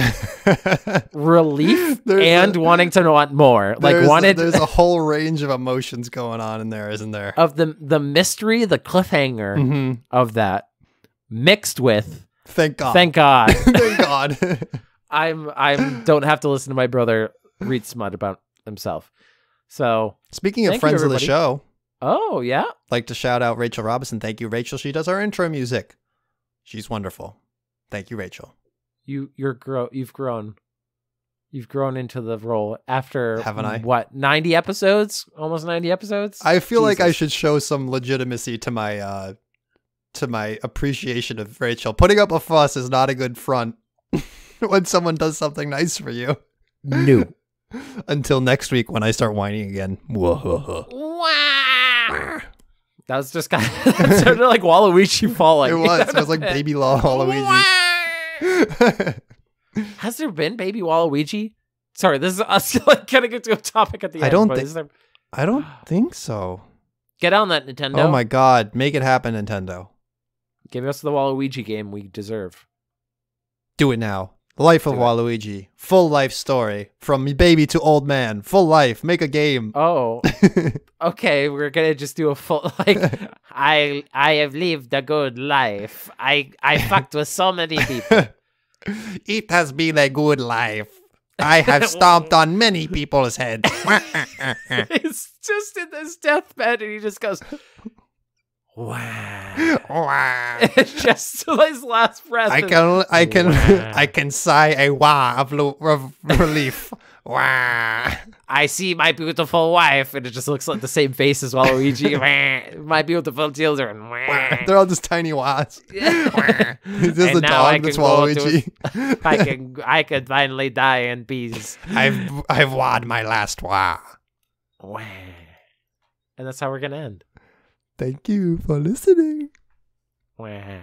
relief and wanting to want more. There's a whole range of emotions going on in there, isn't there? Of the mystery, the cliffhanger of that, mixed with thank God. Thank God. Thank God. I don't have to listen to my brother read smut about himself. So speaking of friends of the show. Oh yeah. Like to shout out Rachel Robinson. Thank you, Rachel. She does our intro music. She's wonderful. Thank you, Rachel. You've grown into the role after, haven't I? What, 90 episodes? Almost 90 episodes? I feel like I should show some legitimacy to my appreciation of Rachel. Putting up a fuss is not a good front when someone does something nice for you. No. Until next week when I start whining again. That was just kind of sounded like Waluigi falling. It was like baby Waluigi. Has there been baby Waluigi? Sorry, this is us like getting into a topic at the end. I don't think so. Get on that, Nintendo. Oh my God. Make it happen, Nintendo. Give us the Waluigi game we deserve. Do it now. The Life of Waluigi. Full life story. From baby to old man. Full life. Make a game. Oh. Okay, we're gonna just do a full I have lived a good life. I fucked with so many people. It has been a good life. I have stomped on many people's heads. He's just in this deathbed and he just goes, wow. Wow. Just his last breath. I can sigh a wah of relief. Wow. I see my beautiful wife, and it just looks like the same face as Waluigi. My beautiful children. They're all just tiny wahs. Is this the dog that's Waluigi? I can finally die in peace. I've wad my last wah. And that's how we're gonna end. Thank you for listening. Wow.